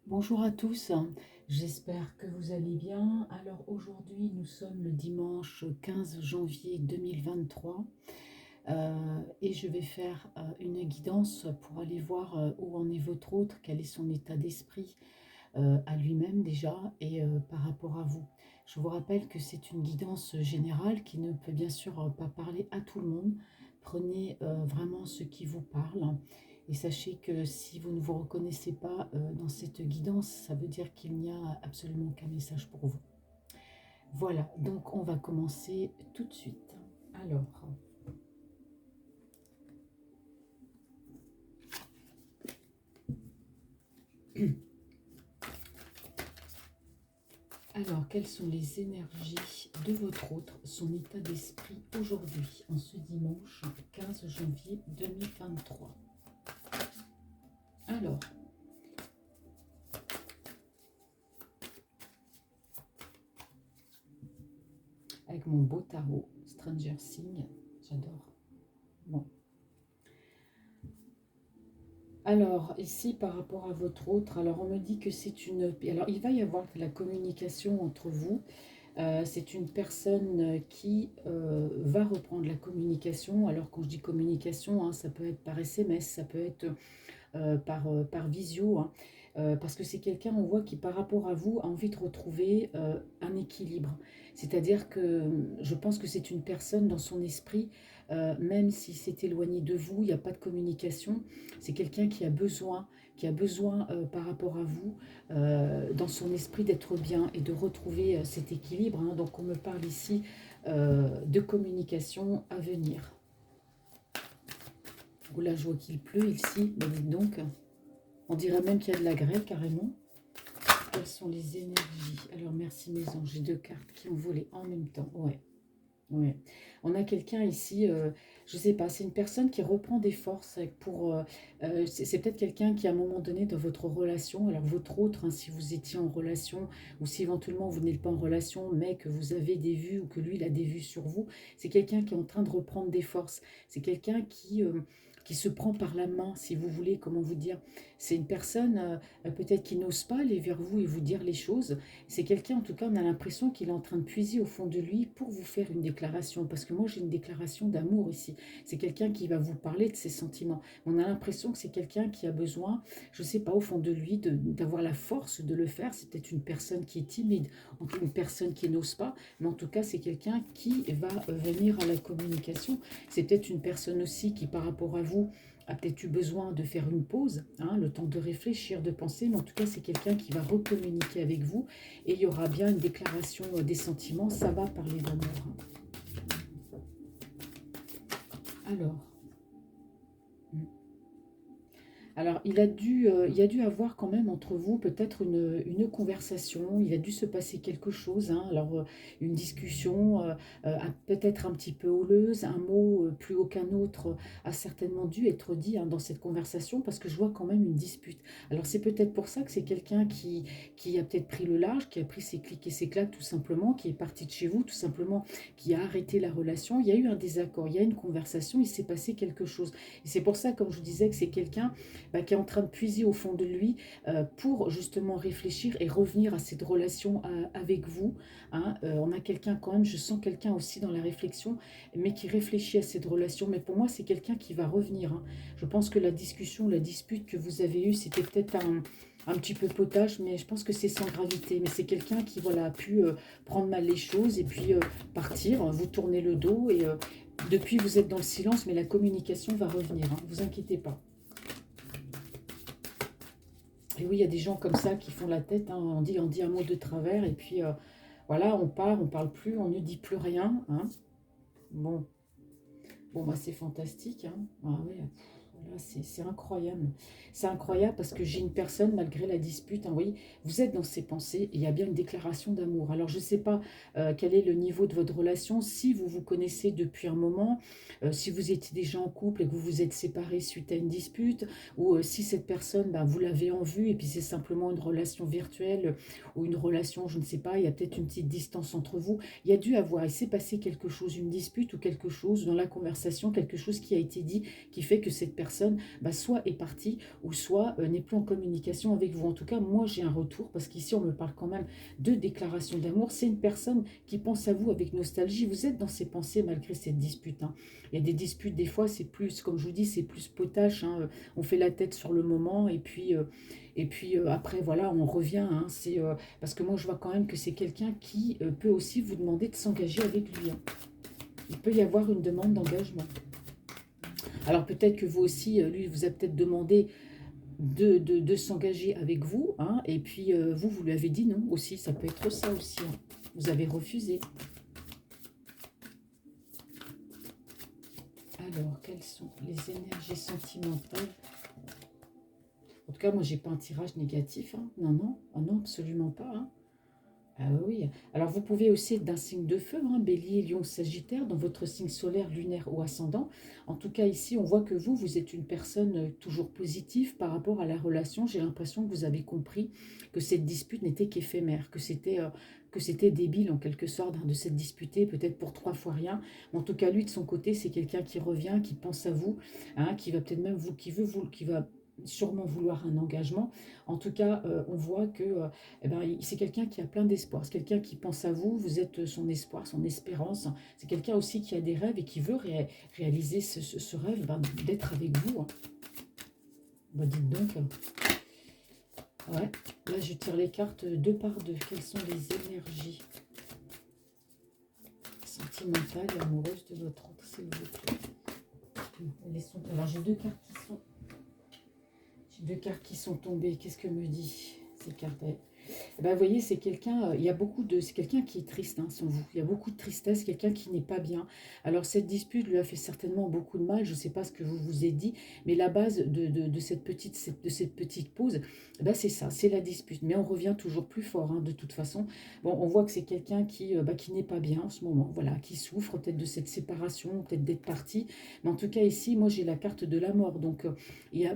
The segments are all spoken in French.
Bonjour à tous, j'espère que vous allez bien. Alors aujourd'hui, nous sommes le dimanche 15 janvier 2023 et je vais faire une guidance pour aller voir où en est votre autre, quel est son état d'esprit à lui-même déjà et par rapport à vous. Je vous rappelle que c'est une guidance générale qui ne peut bien sûr pas parler à tout le monde. Prenez vraiment ce qui vous parle et sachez que si vous ne vous reconnaissez pas dans cette guidance, ça veut dire qu'il n'y a absolument aucun message pour vous. Voilà, donc on va commencer tout de suite. Alors, quelles sont les énergies de votre autre, son état d'esprit aujourd'hui, en ce dimanche 15 janvier 2023? Alors, avec mon beau tarot, Stranger Things, j'adore. Bon. Alors, ici, par rapport à votre autre, alors on me dit que c'est une... Alors, il va y avoir de la communication entre vous. C'est une personne qui va reprendre la communication. Alors, quand je dis communication, hein, ça peut être par SMS, ça peut être par visio, hein, parce que c'est quelqu'un, on voit, qui par rapport à vous a envie de retrouver un équilibre. C'est-à-dire que je pense que c'est une personne dans son esprit, même si c'est éloigné de vous, il n'y a pas de communication, c'est quelqu'un qui a besoin par rapport à vous, dans son esprit, d'être bien et de retrouver cet équilibre, hein. Donc on me parle ici de communication à venir. Oh là, je vois qu'il pleut ici, mais dites donc. On dirait même qu'il y a de la grêle carrément. Quelles sont les énergies? Alors merci mes anges, j'ai deux cartes qui ont volé en même temps. Ouais, ouais. On a quelqu'un ici, je ne sais pas, c'est une personne qui reprend des forces pour... c'est peut-être quelqu'un qui à un moment donné dans votre relation, alors votre autre, hein, si vous étiez en relation, ou si éventuellement vous n'êtes pas en relation, mais que vous avez des vues, ou que lui il a des vues sur vous, c'est quelqu'un qui est en train de reprendre des forces. C'est quelqu'un qui se prend par la main, si vous voulez, comment vous dire. C'est une personne peut-être qui n'ose pas aller vers vous et vous dire les choses. C'est quelqu'un, en tout cas, on a l'impression qu'il est en train de puiser au fond de lui pour vous faire une déclaration. Parce que moi, j'ai une déclaration d'amour ici. C'est quelqu'un qui va vous parler de ses sentiments. On a l'impression que c'est quelqu'un qui a besoin, je ne sais pas, au fond de lui, d'avoir la force de le faire. C'est peut-être une personne qui est timide, une personne qui n'ose pas. Mais en tout cas, c'est quelqu'un qui va venir à la communication. C'est peut-être une personne aussi qui, par rapport à vous, a peut-être eu besoin de faire une pause, hein, le temps de réfléchir, de penser, mais en tout cas, c'est quelqu'un qui va recommuniquer avec vous et il y aura bien une déclaration des sentiments, ça va parler d'amour, hein. Alors, Alors, il a dû avoir quand même entre vous peut-être une conversation, il a dû se passer quelque chose, hein. Alors, une discussion peut-être un petit peu houleuse, un mot plus haut qu'un autre a certainement dû être dit, hein, dans cette conversation parce que je vois quand même une dispute. Alors, c'est peut-être pour ça que c'est quelqu'un qui a peut-être pris le large, qui a pris ses clics et ses claques tout simplement, qui est parti de chez vous tout simplement, qui a arrêté la relation. Il y a eu un désaccord, il y a eu une conversation, il s'est passé quelque chose. Et c'est pour ça, comme je vous disais, que c'est quelqu'un qui est en train de puiser au fond de lui pour justement réfléchir et revenir à cette relation avec vous, hein. On a quelqu'un quand même, je sens quelqu'un aussi dans la réflexion, mais qui réfléchit à cette relation. Mais pour moi, c'est quelqu'un qui va revenir, hein. Je pense que la discussion, la dispute que vous avez eue, c'était peut-être un petit peu potage, mais je pense que c'est sans gravité. Mais c'est quelqu'un qui voilà, a pu prendre mal les choses et puis partir, vous tourner le dos. Et depuis, vous êtes dans le silence, mais la communication va revenir, hein, vous inquiétez pas. Et oui, il y a des gens comme ça qui font la tête, hein. On dit un mot de travers et puis voilà, on part, on parle plus, on ne dit plus rien, hein. Bon, bon bah, c'est fantastique, hein. Ah ouais, là, c'est incroyable. C'est incroyable parce que j'ai une personne, malgré la dispute, hein, oui, vous êtes dans ses pensées et il y a bien une déclaration d'amour. Alors, je ne sais pas quel est le niveau de votre relation, si vous vous connaissez depuis un moment, si vous étiez déjà en couple et que vous vous êtes séparés suite à une dispute, ou si cette personne, bah, vous l'avez en vue et puis c'est simplement une relation virtuelle ou une relation, je ne sais pas, il y a peut-être une petite distance entre vous. Il y a dû avoir, il s'est passé quelque chose, une dispute ou quelque chose dans la conversation, quelque chose qui a été dit qui fait que cette personne personne soit est partie ou soit n'est plus en communication avec vous. En tout cas, moi j'ai un retour parce qu'ici on me parle quand même de déclaration d'amour. C'est une personne qui pense à vous avec nostalgie. Vous êtes dans ses pensées malgré cette dispute. Hein. Il y a des disputes, des fois c'est plus, comme je vous dis, c'est plus potache. Hein. On fait la tête sur le moment et puis après voilà, on revient. Hein. C'est parce que moi je vois quand même que c'est quelqu'un qui peut aussi vous demander de s'engager avec lui. Hein. Il peut y avoir une demande d'engagement. Alors peut-être que vous aussi, lui vous a peut-être demandé de s'engager avec vous, hein, et puis vous lui avez dit non aussi, ça peut être ça aussi. Hein. Vous avez refusé. Alors, quelles sont les énergies sentimentales? En tout cas, moi, j'ai pas un tirage négatif. Hein. Non, non, ah non, absolument pas. Hein. Ah oui. Alors, vous pouvez aussi être d'un signe de feu, hein, Bélier, Lion, Sagittaire, dans votre signe solaire, lunaire ou ascendant. En tout cas, ici, on voit que vous êtes une personne toujours positive par rapport à la relation. J'ai l'impression que vous avez compris que cette dispute n'était qu'éphémère, que c'était débile en quelque sorte hein, de s'être disputé, peut-être pour 3 fois rien. Mais en tout cas, lui, de son côté, c'est quelqu'un qui revient, qui pense à vous, hein, qui va peut-être même qui va sûrement vouloir un engagement. En tout cas, on voit que c'est quelqu'un qui a plein d'espoir. C'est quelqu'un qui pense à vous. Vous êtes son espoir, son espérance. C'est quelqu'un aussi qui a des rêves et qui veut réaliser ce rêve d'être avec vous. Hein. Dites donc. Ouais. Là, je tire les cartes 2 par 2. Quelles sont les énergies sentimentales et amoureuses de votre autre, s'il vous plaît? Alors, j'ai 2 cartes qui sont tombées. Qu'est-ce que me dit ces cartes? Vous voyez, c'est quelqu'un, c'est quelqu'un qui est triste, hein, sans vous. Il y a beaucoup de tristesse, quelqu'un qui n'est pas bien. Alors, cette dispute lui a fait certainement beaucoup de mal. Je ne sais pas ce que vous vous êtes dit, mais la base de cette petite pause, c'est ça, c'est la dispute. Mais on revient toujours plus fort, hein, de toute façon. Bon, on voit que c'est quelqu'un qui n'est pas bien en ce moment, voilà, qui souffre peut-être de cette séparation, peut-être d'être parti. Mais en tout cas, ici, moi, j'ai la carte de la mort. Donc,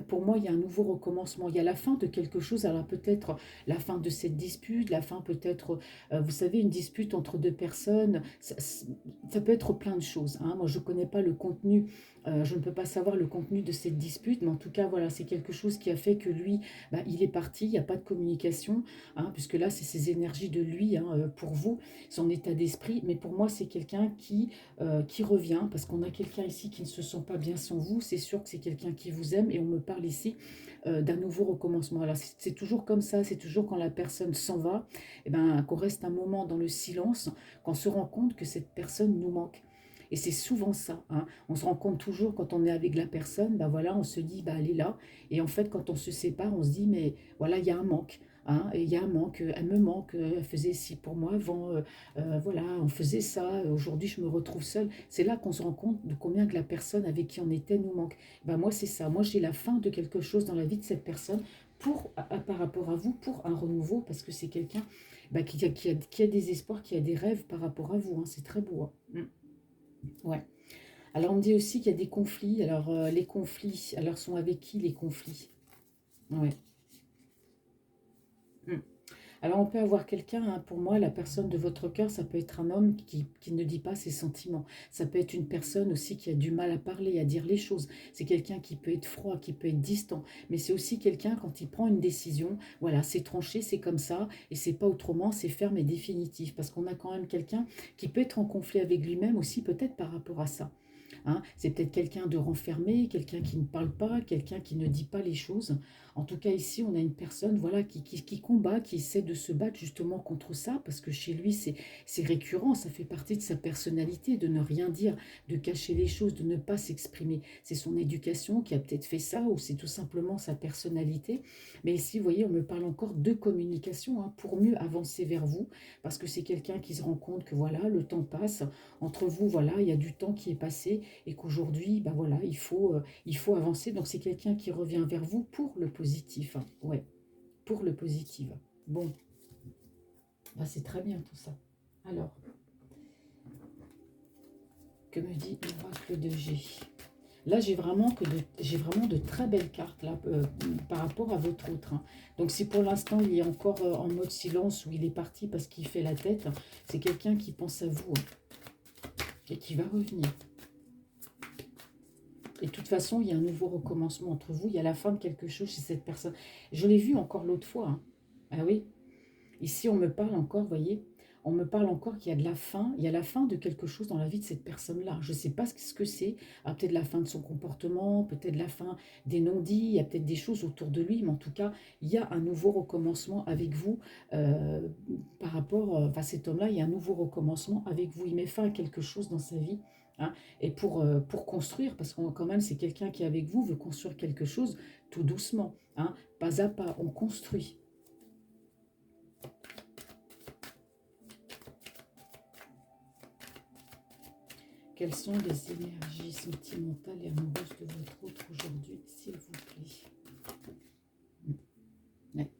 pour moi, il y a un nouveau recommencement. Il y a la fin de quelque chose. Alors, peut-être la fin de cette dispute, la fin peut-être, vous savez, une dispute entre 2 personnes, ça peut être plein de choses. Hein. Moi, je ne connais pas le contenu, je ne peux pas savoir le contenu de cette dispute, mais en tout cas, voilà, c'est quelque chose qui a fait que lui, il est parti, il n'y a pas de communication, hein, puisque là, c'est ses énergies de lui, hein, pour vous, son état d'esprit, mais pour moi, c'est quelqu'un qui revient, parce qu'on a quelqu'un ici qui ne se sent pas bien sans vous, c'est sûr que c'est quelqu'un qui vous aime, et on me parle ici d'un nouveau recommencement. Alors, c'est toujours comme ça, c'est toujours quand la personne s'en va, qu'on reste un moment dans le silence, qu'on se rend compte que cette personne nous manque. Et c'est souvent ça. Hein. On se rend compte toujours quand on est avec la personne, voilà, on se dit, elle est là. Et en fait, quand on se sépare, on se dit, mais voilà, il y a un manque. Hein, et il y a un manque, elle me manque, elle faisait ci pour moi avant, voilà, on faisait ça, aujourd'hui je me retrouve seule. C'est là qu'on se rend compte de combien que la personne avec qui on était nous manque. Moi c'est ça, moi j'ai la fin de quelque chose dans la vie de cette personne par rapport à vous, pour un renouveau, parce que c'est quelqu'un qui a des espoirs, qui a des rêves par rapport à vous, hein, c'est très beau. Hein. Ouais. Alors on me dit aussi qu'il y a des conflits, alors les conflits, alors sont avec qui les conflits? Ouais. Mm. Alors, on peut avoir quelqu'un, hein, pour moi, la personne de votre cœur, ça peut être un homme qui ne dit pas ses sentiments. Ça peut être une personne aussi qui a du mal à parler, à dire les choses. C'est quelqu'un qui peut être froid, qui peut être distant. Mais c'est aussi quelqu'un, quand il prend une décision, voilà, c'est tranché, c'est comme ça, et c'est pas autrement, c'est ferme et définitif. Parce qu'on a quand même quelqu'un qui peut être en conflit avec lui-même aussi, peut-être par rapport à ça. Hein, c'est peut-être quelqu'un de renfermé, quelqu'un qui ne parle pas, quelqu'un qui ne dit pas les choses. En tout cas, ici, on a une personne voilà, qui combat, qui essaie de se battre justement contre ça, parce que chez lui, c'est récurrent, ça fait partie de sa personnalité, de ne rien dire, de cacher les choses, de ne pas s'exprimer. C'est son éducation qui a peut-être fait ça, ou c'est tout simplement sa personnalité. Mais ici, vous voyez, on me parle encore de communication, hein, pour mieux avancer vers vous, parce que c'est quelqu'un qui se rend compte que voilà, le temps passe, entre vous, voilà, il y a du temps qui est passé, et qu'aujourd'hui, voilà, il faut avancer. Donc, c'est quelqu'un qui revient vers vous pour le positif. Hein. Ouais, pour le positif. Bon, c'est très bien tout ça. Alors, que me dit l'oracle de G? Là, j'ai vraiment de très belles cartes là, par rapport à votre autre. Hein. Donc, si pour l'instant, il est encore en mode silence ou il est parti parce qu'il fait la tête, c'est quelqu'un qui pense à vous, hein, et qui va revenir. Et de toute façon, il y a un nouveau recommencement entre vous. Il y a la fin de quelque chose chez cette personne. Je l'ai vu encore l'autre fois, hein. Ah oui, ici, on me parle encore, vous voyez, on me parle encore qu'il y a de la fin, il y a la fin de quelque chose dans la vie de cette personne-là. Je ne sais pas ce que c'est. Ah, peut-être la fin de son comportement, peut-être la fin des non-dits, il y a peut-être des choses autour de lui, mais en tout cas, il y a un nouveau recommencement avec vous euh, par rapport, enfin cet homme-là, il y a un nouveau recommencement avec vous. Il met fin à quelque chose dans sa vie, hein, et pour construire, parce que quand même, c'est quelqu'un qui est avec vous, veut construire quelque chose tout doucement, hein, pas à pas, on construit. Quelles sont les énergies sentimentales et amoureuses de votre autre aujourd'hui, s'il vous plaît? Ouais.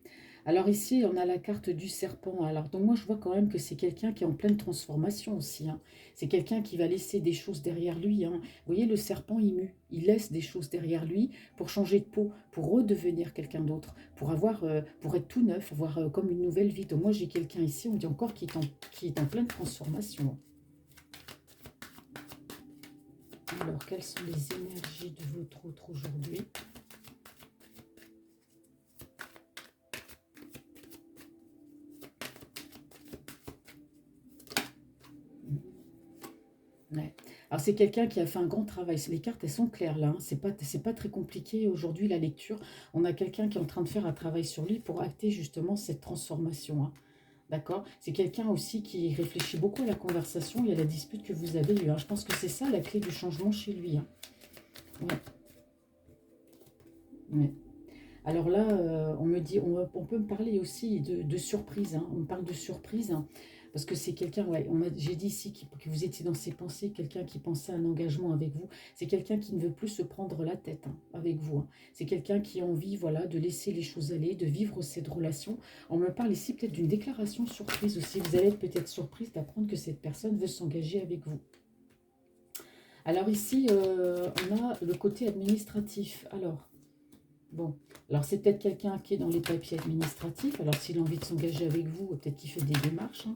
Alors ici, on a la carte du serpent. Alors donc moi, je vois quand même que c'est quelqu'un qui est en pleine transformation aussi, hein. C'est quelqu'un qui va laisser des choses derrière lui, hein. Vous voyez, le serpent, il mue. Il laisse des choses derrière lui pour changer de peau, pour redevenir quelqu'un d'autre, pour avoir, pour être tout neuf, avoir comme une nouvelle vie. Donc moi, j'ai quelqu'un ici, on dit encore qui est en pleine transformation. Alors, quelles sont les énergies de votre autre aujourd'hui? Ouais. Alors, c'est quelqu'un qui a fait un grand travail. Les cartes, elles sont claires là, hein. C'est pas très compliqué aujourd'hui la lecture. On a quelqu'un qui est en train de faire un travail sur lui pour acter justement cette transformation, hein. D'accord? C'est quelqu'un aussi qui réfléchit beaucoup à la conversation et à la dispute que vous avez eue, hein. Je pense que c'est ça la clé du changement chez lui, hein. Ouais, ouais. Alors là, on me dit, on peut me parler aussi de surprise, hein. On me parle de surprise, hein, parce que c'est quelqu'un, ouais, j'ai dit ici que vous étiez dans ses pensées, quelqu'un qui pensait à un engagement avec vous. C'est quelqu'un qui ne veut plus se prendre la tête, hein, avec vous, hein. C'est quelqu'un qui a envie, voilà, de laisser les choses aller, de vivre cette relation. On me parle ici peut-être d'une déclaration surprise aussi. Vous allez être peut-être surprise d'apprendre que cette personne veut s'engager avec vous. Alors ici, on a le côté administratif. Alors, bon, alors c'est peut-être quelqu'un qui est dans les papiers administratifs. Alors s'il a envie de s'engager avec vous, peut-être qu'il fait des démarches, hein.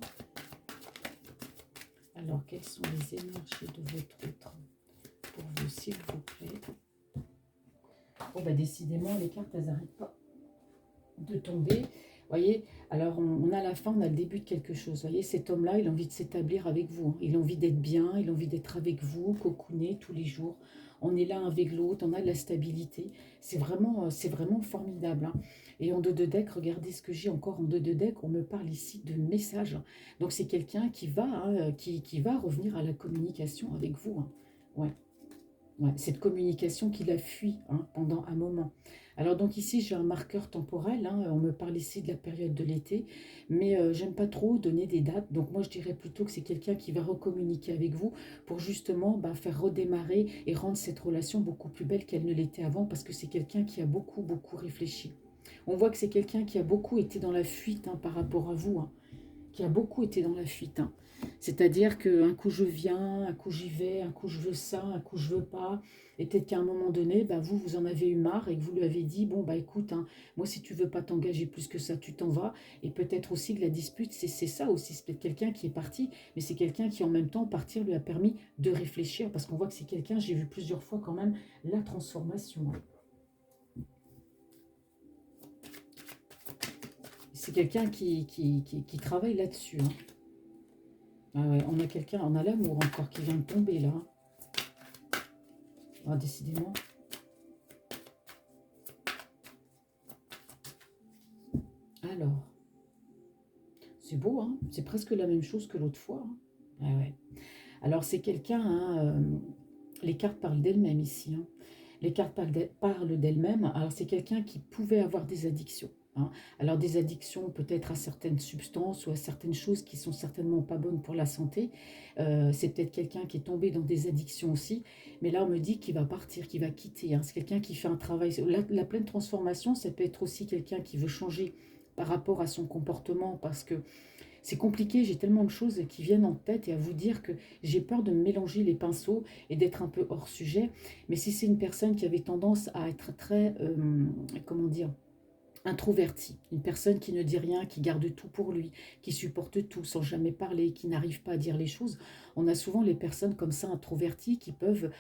Alors, quelles sont les énergies de votre autre pour vous, s'il vous plaît? Oh, bah décidément, les cartes, elles n'arrêtent pas de tomber. Vous voyez, alors on a la fin, on a le début de quelque chose. Vous voyez, cet homme-là, il a envie de s'établir avec vous, hein. Il a envie d'être bien, il a envie d'être avec vous, cocooné tous les jours. On est l'un avec l'autre, on a de la stabilité. C'est vraiment formidable, hein. Et en deux de deck, regardez ce que j'ai encore en deux de deck. On me parle ici de messages. Donc c'est quelqu'un qui va, hein, qui va revenir à la communication avec vous, hein. Ouais. Ouais, cette communication qu'il a fui, hein, pendant un moment. Alors donc ici j'ai un marqueur temporel, hein, on me parle ici de la période de l'été, mais j'aime pas trop donner des dates, donc moi je dirais plutôt que c'est quelqu'un qui va recommuniquer avec vous pour justement, bah, faire redémarrer et rendre cette relation beaucoup plus belle qu'elle ne l'était avant, parce que c'est quelqu'un qui a beaucoup réfléchi. On voit que c'est quelqu'un qui a beaucoup été dans la fuite, hein, par rapport à vous, hein, qui a beaucoup été dans la fuite, hein. C'est-à-dire qu'un coup je viens, un coup j'y vais, un coup je veux ça, un coup je veux pas. Et peut-être qu'à un moment donné, bah, vous en avez eu marre et que vous lui avez dit, bon, bah écoute, hein, moi si tu veux pas t'engager plus que ça, tu t'en vas. Et peut-être aussi que la dispute, c'est ça aussi. C'est peut-être quelqu'un qui est parti, mais c'est quelqu'un qui en même temps, partir lui a permis de réfléchir. Parce qu'on voit que c'est quelqu'un, j'ai vu plusieurs fois quand même la transformation, hein. C'est quelqu'un qui travaille là-dessus, hein. Ah ouais, on a quelqu'un, on a l'amour encore qui vient de tomber là. Ah, décidément. Alors, c'est beau, hein, c'est presque la même chose que l'autre fois, hein. Ah ouais. Alors, c'est quelqu'un, hein, les cartes parlent d'elles-mêmes ici, hein. Les cartes parlent d'elles-mêmes. Alors, c'est quelqu'un qui pouvait avoir des addictions, hein. Alors, des addictions peut-être à certaines substances ou à certaines choses qui sont certainement pas bonnes pour la santé. C'est peut-être quelqu'un qui est tombé dans des addictions aussi. Mais là, on me dit qu'il va partir, qu'il va quitter, hein. C'est quelqu'un qui fait un travail. La pleine transformation, ça peut être aussi quelqu'un qui veut changer par rapport à son comportement, parce que c'est compliqué, j'ai tellement de choses qui viennent en tête, et à vous dire que j'ai peur de me mélanger les pinceaux et d'être un peu hors sujet. Mais si c'est une personne qui avait tendance à être très, comment dire, introverti, une personne qui ne dit rien, qui garde tout pour lui, qui supporte tout sans jamais parler, qui n'arrive pas à dire les choses. On a souvent les personnes comme ça introverties qui peuvent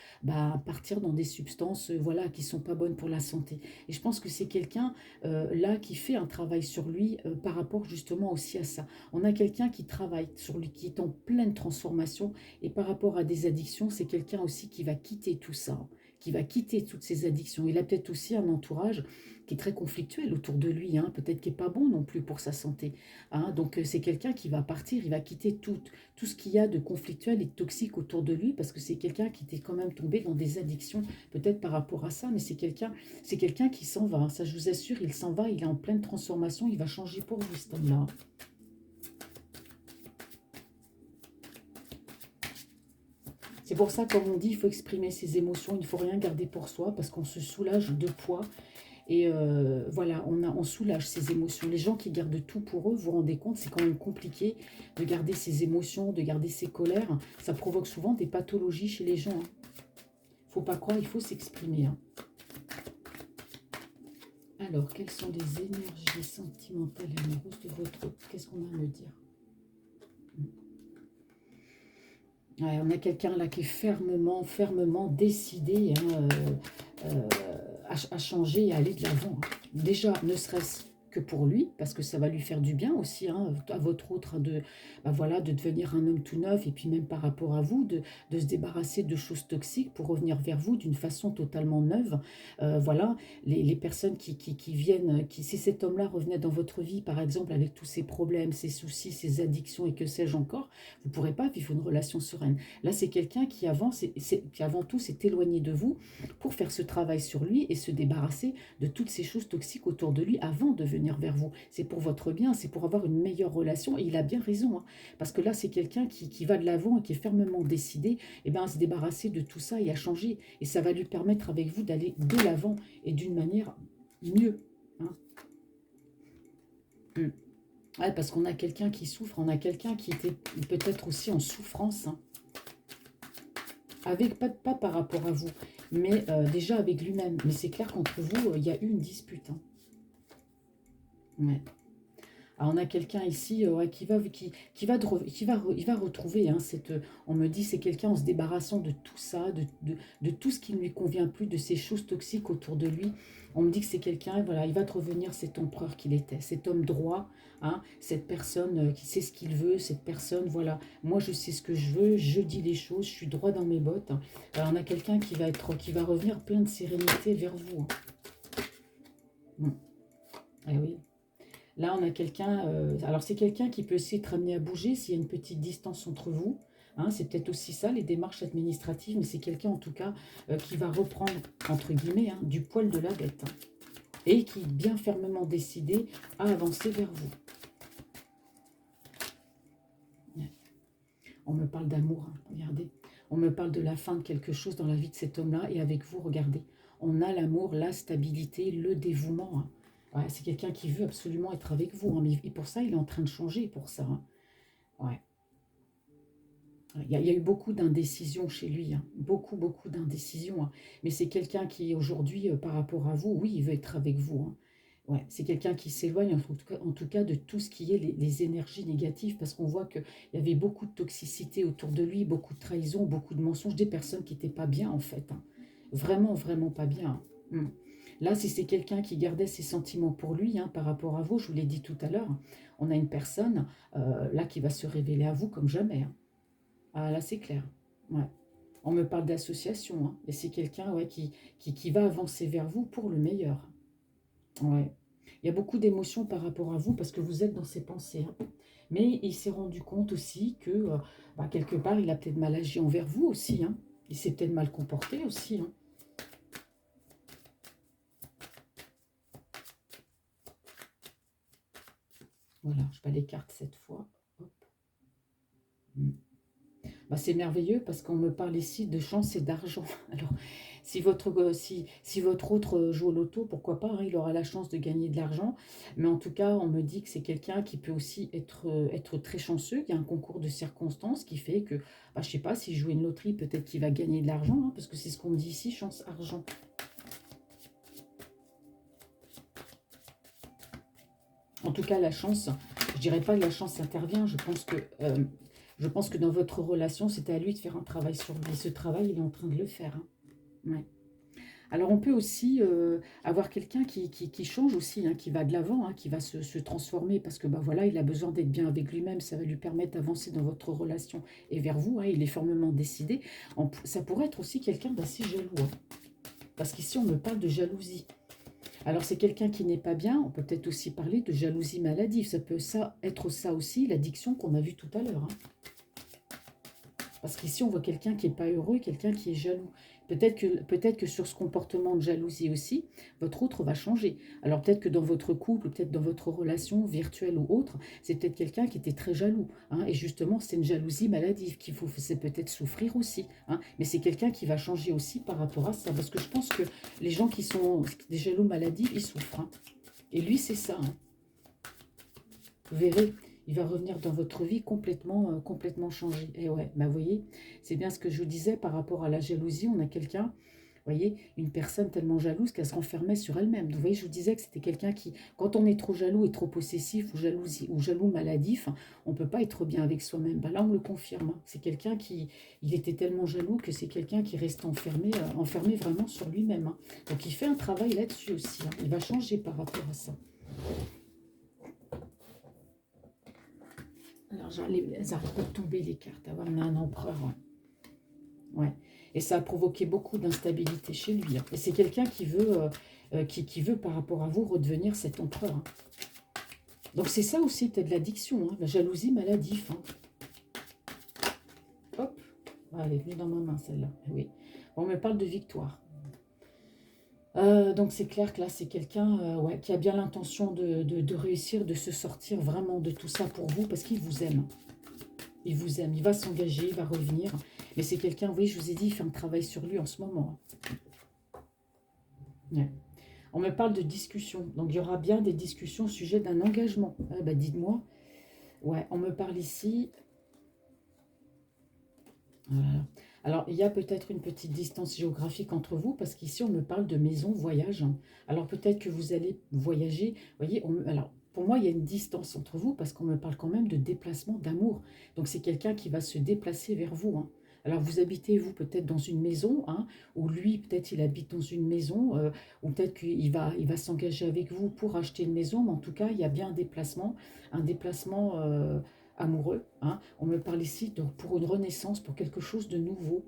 partir dans des substances voilà, qui sont pas bonnes pour la santé. Et je pense que c'est quelqu'un là qui fait un travail sur lui par rapport justement aussi à ça. On a quelqu'un qui travaille sur lui, qui est en pleine transformation et par rapport à des addictions, c'est quelqu'un aussi qui va quitter tout ça, hein, qui va quitter toutes ces addictions. Il a peut-être aussi un entourage qui est très conflictuel autour de lui, hein, peut-être qui n'est pas bon non plus pour sa santé. Hein. Donc c'est quelqu'un qui va partir, il va quitter tout ce qu'il y a de conflictuel et de toxique autour de lui, parce que c'est quelqu'un qui était quand même tombé dans des addictions, peut-être par rapport à ça, mais c'est quelqu'un qui s'en va. Ça, je vous assure, il s'en va, il est en pleine transformation, il va changer pour vous, cet homme-là. C'est pour ça, comme on dit, il faut exprimer ses émotions, il ne faut rien garder pour soi, parce qu'on se soulage de poids. Et voilà, on soulage ses émotions. Les gens qui gardent tout pour eux, vous vous rendez compte, c'est quand même compliqué de garder ses émotions, de garder ses colères. Ça provoque souvent des pathologies chez les gens. Il ne faut pas croire, il faut s'exprimer. Hein. Alors, quelles sont les énergies sentimentales et amoureuses de votre hôte? Qu'est-ce qu'on a à me dire? Ouais, on a quelqu'un là qui est fermement, fermement décidé hein, à changer et à aller de l'avant. Déjà, ne serait-ce que pour lui, parce que ça va lui faire du bien aussi, hein, à votre autre, voilà, de devenir un homme tout neuf, et puis même par rapport à vous, de se débarrasser de choses toxiques pour revenir vers vous d'une façon totalement neuve. Voilà, les personnes qui viennent, si cet homme-là revenait dans votre vie, par exemple, avec tous ses problèmes, ses soucis, ses addictions et que sais-je encore, vous ne pourrez pas vivre une relation sereine. Là, c'est quelqu'un qui qui avant tout s'est éloigné de vous pour faire ce travail sur lui et se débarrasser de toutes ces choses toxiques autour de lui avant de venir vers vous. C'est pour votre bien, c'est pour avoir une meilleure relation. Et il a bien raison, hein, parce que là, c'est quelqu'un qui va de l'avant et qui est fermement décidé à se débarrasser de tout ça et à changer. Et ça va lui permettre avec vous d'aller de l'avant et d'une manière mieux. Hein. Ouais, parce qu'on a quelqu'un qui souffre, on a quelqu'un qui était peut-être aussi en souffrance. Hein. Avec, pas par rapport à vous, mais déjà avec lui-même. Mais c'est clair qu'entre vous, il y a eu une dispute. Hein. Ouais. Alors on a quelqu'un ici ouais, il va retrouver, hein, on me dit, c'est quelqu'un en se débarrassant de tout ça, de tout ce qui ne lui convient plus, de ces choses toxiques autour de lui. On me dit que c'est quelqu'un, voilà, il va te revenir cet empereur qu'il était, cet homme droit, hein, cette personne qui sait ce qu'il veut, cette personne, voilà, moi je sais ce que je veux, je dis les choses, je suis droit dans mes bottes. Hein. Alors on a quelqu'un qui va revenir plein de sérénité vers vous. Hein. Eh oui. Là, on a quelqu'un, alors c'est quelqu'un qui peut aussi être amené à bouger s'il y a une petite distance entre vous. Hein, c'est peut-être aussi ça, les démarches administratives, mais c'est quelqu'un en tout cas qui va reprendre, entre guillemets, hein, du poil de la bête. Hein, et qui est bien fermement décidé à avancer vers vous. On me parle d'amour, hein, regardez. On me parle de la fin de quelque chose dans la vie de cet homme-là, et avec vous, regardez. On a l'amour, la stabilité, le dévouement. Hein. Ouais, c'est quelqu'un qui veut absolument être avec vous. Hein, et pour ça, il est en train de changer pour ça. Hein. Ouais. Il y a eu beaucoup d'indécision chez lui. Hein. Beaucoup, beaucoup d'indécision. Hein. Mais c'est quelqu'un qui, aujourd'hui, par rapport à vous, oui, il veut être avec vous. Hein. Ouais, c'est quelqu'un qui s'éloigne en tout cas de tout ce qui est les énergies négatives, parce qu'on voit qu'il y avait beaucoup de toxicité autour de lui, beaucoup de trahison, beaucoup de mensonges, des personnes qui n'étaient pas bien en fait. Hein. Vraiment, vraiment pas bien. Hein. Là, si c'est quelqu'un qui gardait ses sentiments pour lui, hein, par rapport à vous, je vous l'ai dit tout à l'heure, on a une personne là qui va se révéler à vous comme jamais. Hein. Ah, là, c'est clair. Ouais. On me parle d'association, hein, et c'est quelqu'un ouais, qui va avancer vers vous pour le meilleur. Ouais. Il y a beaucoup d'émotions par rapport à vous parce que vous êtes dans ses pensées. Hein. Mais il s'est rendu compte aussi que, quelque part, il a peut-être mal agi envers vous aussi. Hein. Il s'est peut-être mal comporté aussi. Hein. Voilà, je bats les cartes cette fois. Hop. C'est merveilleux parce qu'on me parle ici de chance et d'argent. Alors, si votre autre joue au loto, pourquoi pas, hein, il aura la chance de gagner de l'argent. Mais en tout cas, on me dit que c'est quelqu'un qui peut aussi être très chanceux. Il y a un concours de circonstances qui fait que, je ne sais pas, s'il joue une loterie, peut-être qu'il va gagner de l'argent, hein, parce que c'est ce qu'on me dit ici, chance, argent. En tout cas, la chance, je dirais pas que la chance intervient. Je pense que dans votre relation, c'était à lui de faire un travail sur lui. Ce travail, il est en train de le faire. Hein. Ouais. Alors, on peut aussi avoir quelqu'un qui change aussi, hein, qui va de l'avant, hein, qui va se transformer parce que bah, voilà, il a besoin d'être bien avec lui-même. Ça va lui permettre d'avancer dans votre relation et vers vous. Hein, il est fermement décidé. Ça pourrait être aussi quelqu'un d'assez jaloux. Hein, parce qu'ici, on me parle de jalousie. Alors, c'est quelqu'un qui n'est pas bien. On peut peut-être aussi parler de jalousie maladive. Ça peut être ça aussi, l'addiction qu'on a vue tout à l'heure. Hein. Parce qu'ici, on voit quelqu'un qui n'est pas heureux, quelqu'un qui est jaloux. Peut-être que sur ce comportement de jalousie aussi, votre autre va changer. Alors peut-être que dans votre couple, peut-être dans votre relation virtuelle ou autre, c'est peut-être quelqu'un qui était très jaloux. Hein, et justement, c'est une jalousie maladive qu'il faut c'est peut-être souffrir aussi. Hein, mais c'est quelqu'un qui va changer aussi par rapport à ça. Parce que je pense que les gens qui sont des jaloux maladifs, ils souffrent. Hein. Et lui, c'est ça. Hein. Vous verrez, il va revenir dans votre vie complètement, complètement changé. Et ouais, bah vous voyez, c'est bien ce que je vous disais par rapport à la jalousie. On a quelqu'un, vous voyez, une personne tellement jalouse qu'elle se renfermait sur elle-même. Vous voyez, je vous disais que c'était quelqu'un qui, quand on est trop jaloux et trop possessif ou jaloux maladif, on ne peut pas être bien avec soi-même. Bah là, on le confirme. Hein. C'est quelqu'un qui, il était tellement jaloux que c'est quelqu'un qui reste enfermé, enfermé vraiment sur lui-même. Hein. Donc, il fait un travail là-dessus aussi. Hein. Il va changer par rapport à ça. Alors, elles n'arrêtent pas de tomber les cartes. Ah ouais, on a un empereur. Ouais. Ouais. Et ça a provoqué beaucoup d'instabilité chez lui. Hein. Et c'est quelqu'un qui veut, par rapport à vous, redevenir cet empereur. Hein. Donc, c'est ça aussi, peut-être l'addiction. Hein. La jalousie maladive. Hein. Hop. Ah, elle est venue dans ma main, celle-là. Oui. Bon, on me parle de victoire. Donc c'est clair que là c'est quelqu'un ouais, qui a bien l'intention de réussir, de se sortir vraiment de tout ça pour vous parce qu'il vous aime. Il vous aime, il va s'engager, il va revenir. Mais c'est quelqu'un, oui, je vous ai dit, il fait un travail sur lui en ce moment. Ouais. On me parle de discussion. Donc il y aura bien des discussions au sujet d'un engagement. Ah, bah, dites-moi. Ouais, on me parle ici. Voilà. Alors, il y a peut-être une petite distance géographique entre vous, parce qu'ici, on me parle de maison, voyage. Hein. Alors, peut-être que vous allez voyager. Vous voyez, alors, pour moi, il y a une distance entre vous, parce qu'on me parle quand même de déplacement, d'amour. Donc, c'est quelqu'un qui va se déplacer vers vous. Hein. Alors, vous habitez, vous, peut-être dans une maison, hein, ou lui, peut-être, il habite dans une maison, ou peut-être qu'il va s'engager avec vous pour acheter une maison, mais en tout cas, il y a bien un déplacement amoureux. Hein. On me parle ici pour une renaissance, pour quelque chose de nouveau.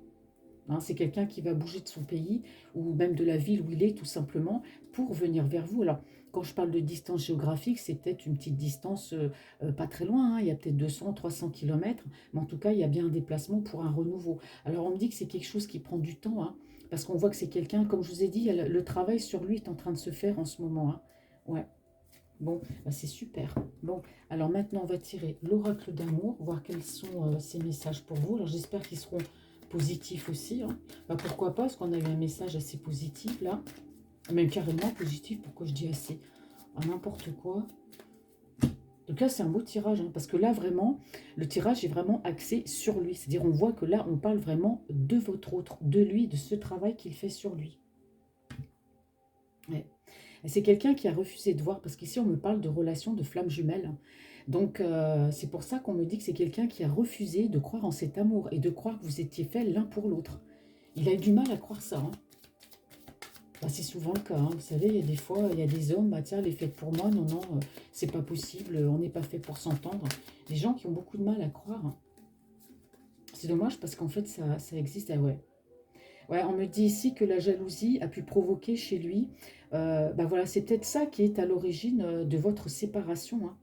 Hein. C'est quelqu'un qui va bouger de son pays ou même de la ville où il est tout simplement pour venir vers vous. Alors, quand je parle de distance géographique, c'est peut-être une petite distance pas très loin. Hein. Il y a peut-être 200, 300 kilomètres. Mais en tout cas, il y a bien un déplacement pour un renouveau. Alors, on me dit que c'est quelque chose qui prend du temps. Hein, parce qu'on voit que c'est quelqu'un, comme je vous ai dit, le travail sur lui est en train de se faire en ce moment. Hein. Ouais. Bon, bah c'est super. Bon, alors maintenant, on va tirer l'oracle d'amour, voir quels sont ces messages pour vous. Alors, j'espère qu'ils seront positifs aussi. Hein. Bah, pourquoi pas, parce qu'on a eu un message assez positif, là. Même carrément positif, pourquoi je dis assez? Ah, n'importe quoi. Donc là, c'est un beau tirage, hein, parce que là, vraiment, le tirage est vraiment axé sur lui. C'est-à-dire, on voit que là, on parle vraiment de votre autre, de lui, de ce travail qu'il fait sur lui. Ouais. C'est quelqu'un qui a refusé de voir, parce qu'ici on me parle de relation de flammes jumelles. Donc c'est pour ça qu'on me dit que c'est quelqu'un qui a refusé de croire en cet amour et de croire que vous étiez faits l'un pour l'autre. Il a eu du mal à croire ça. Hein. Bah, c'est souvent le cas. Hein. Vous savez, il y a des fois, il y a des hommes, bah tiens, elle est faite pour moi, non, non, c'est pas possible, on n'est pas fait pour s'entendre. Des gens qui ont beaucoup de mal à croire. Hein. C'est dommage parce qu'en fait, ça existe. Ah ouais. Ouais, on me dit ici que la jalousie a pu provoquer chez lui. Bah voilà, c'est peut-être ça qui est à l'origine de votre séparation. Hein.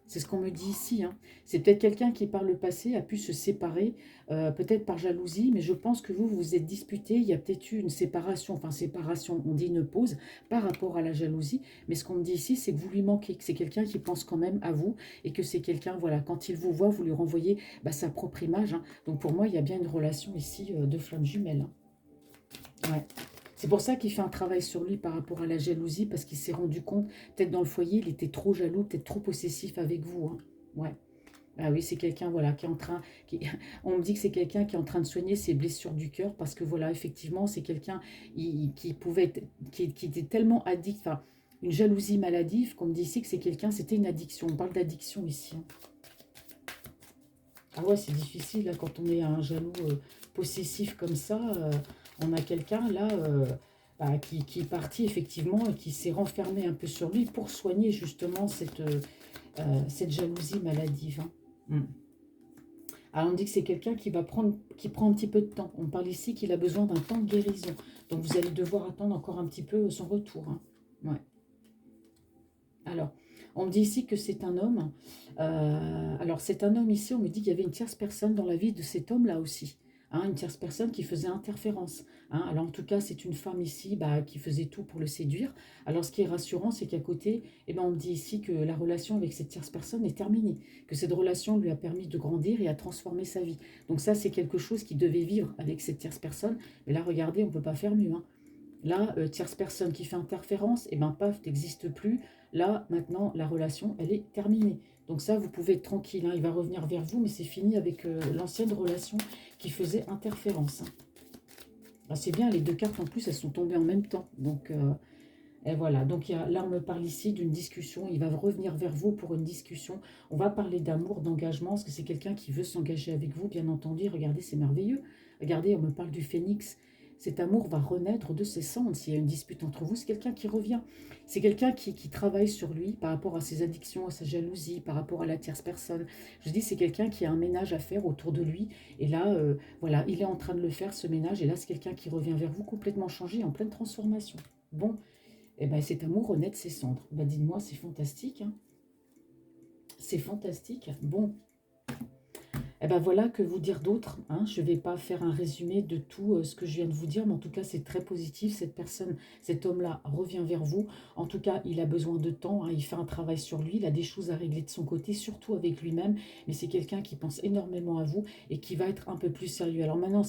C'est ce qu'on me dit ici. Hein. C'est peut-être quelqu'un qui, par le passé, a pu se séparer, peut-être par jalousie, mais je pense que vous vous êtes disputé. Il y a peut-être eu une séparation, enfin séparation, on dit une pause par rapport à la jalousie. Mais ce qu'on me dit ici, c'est que vous lui manquez, que c'est quelqu'un qui pense quand même à vous et que c'est quelqu'un, voilà, quand il vous voit, vous lui renvoyez bah, sa propre image. Hein. Donc pour moi, il y a bien une relation ici de flamme jumelle. Hein. Ouais. C'est pour ça qu'il fait un travail sur lui par rapport à la jalousie, parce qu'il s'est rendu compte, peut-être dans le foyer, il était trop jaloux, peut-être trop possessif avec vous. Hein. Ouais. Ah oui, c'est quelqu'un voilà, qui est en train... On me dit que c'est quelqu'un qui est en train de soigner ses blessures du cœur, parce que voilà, effectivement, c'est quelqu'un qui pouvait être, qui était tellement addict, enfin, une jalousie maladive, qu'on me dit ici que c'est quelqu'un, c'était une addiction. On parle d'addiction ici. Hein. Ah ouais, c'est difficile, là, quand on est un jaloux possessif comme ça, on a quelqu'un, là, bah, qui est parti, effectivement, et qui s'est renfermé un peu sur lui pour soigner, justement, cette jalousie maladive. Hein. Mm. Alors, on dit que c'est quelqu'un qui prend un petit peu de temps. On parle ici qu'il a besoin d'un temps de guérison. Donc, vous allez devoir attendre encore un petit peu son retour. Hein. Ouais. Alors, on me dit ici que c'est un homme. Alors, c'est un homme ici, on me dit qu'il y avait une tierce personne dans la vie de cet homme-là aussi. Hein, une tierce personne qui faisait interférence. Hein. Alors, en tout cas, c'est une femme ici bah, qui faisait tout pour le séduire. Alors, ce qui est rassurant, c'est qu'à côté, eh ben, on me dit ici que la relation avec cette tierce personne est terminée. Que cette relation lui a permis de grandir et a transformé sa vie. Donc ça, c'est quelque chose qu'il devait vivre avec cette tierce personne. Mais là, regardez, on ne peut pas faire mieux. Hein. Là, tierce personne qui fait interférence, et ben paf, n'existe plus. Là, maintenant, la relation, elle est terminée. Donc ça, vous pouvez être tranquille. Hein, il va revenir vers vous, mais c'est fini avec l'ancienne relation qui faisait interférence. Hein. Ah, c'est bien, les deux cartes en plus, elles sont tombées en même temps. Donc, et voilà. Donc là, on me parle ici d'une discussion. Il va revenir vers vous pour une discussion. On va parler d'amour, d'engagement, parce que c'est quelqu'un qui veut s'engager avec vous, bien entendu. Regardez, c'est merveilleux. Regardez, on me parle du phénix. Cet amour va renaître de ses cendres. S'il y a une dispute entre vous, c'est quelqu'un qui revient. C'est quelqu'un qui travaille sur lui par rapport à ses addictions, à sa jalousie, par rapport à la tierce personne. Je dis, c'est quelqu'un qui a un ménage à faire autour de lui. Et là, voilà, il est en train de le faire, ce ménage. Et là, c'est quelqu'un qui revient vers vous complètement changé, en pleine transformation. Bon, eh ben, cet amour renaît de ses cendres. Ben, dites-moi, c'est fantastique. Hein, c'est fantastique. Bon, eh ben voilà, que vous dire d'autre, hein. Je ne vais pas faire un résumé de tout ce que je viens de vous dire, mais en tout cas, c'est très positif. Cette personne, cet homme-là revient vers vous. En tout cas, il a besoin de temps. Hein, il fait un travail sur lui. Il a des choses à régler de son côté, surtout avec lui-même. Mais c'est quelqu'un qui pense énormément à vous et qui va être un peu plus sérieux. Alors maintenant,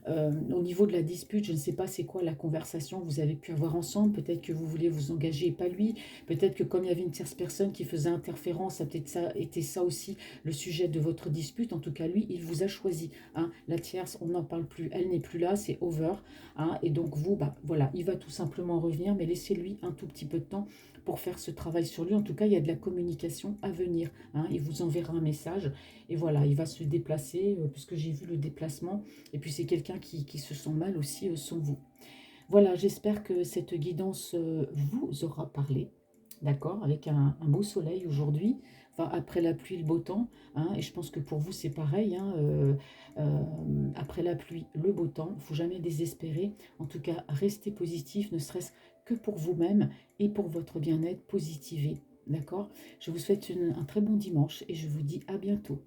au niveau de la dispute, je ne sais pas c'est quoi la conversation que vous avez pu avoir ensemble. Peut-être que vous voulez vous engager et pas lui. Peut-être que comme il y avait une tierce personne qui faisait interférence, ça a peut-être ça, été ça aussi le sujet de votre dispute. En tout cas, lui, il vous a choisi. Hein. La tierce, on n'en parle plus. Elle n'est plus là, c'est over. Hein. Et donc vous, bah, voilà, il va tout simplement revenir, mais laissez-lui un tout petit peu de temps pour faire ce travail sur lui. En tout cas, il y a de la communication à venir. Hein. Il vous enverra un message. Et voilà, il va se déplacer, puisque j'ai vu le déplacement. Et puis c'est quelqu'un qui se sent mal aussi sans vous. Voilà, j'espère que cette guidance vous aura parlé. D'accord, avec un beau soleil aujourd'hui, enfin après la pluie, le beau temps, hein, et je pense que pour vous c'est pareil, hein, après la pluie, le beau temps, il ne faut jamais désespérer, en tout cas restez positif, ne serait-ce que pour vous-même et pour votre bien-être, positivez, d'accord. Je vous souhaite un très bon dimanche et je vous dis à bientôt.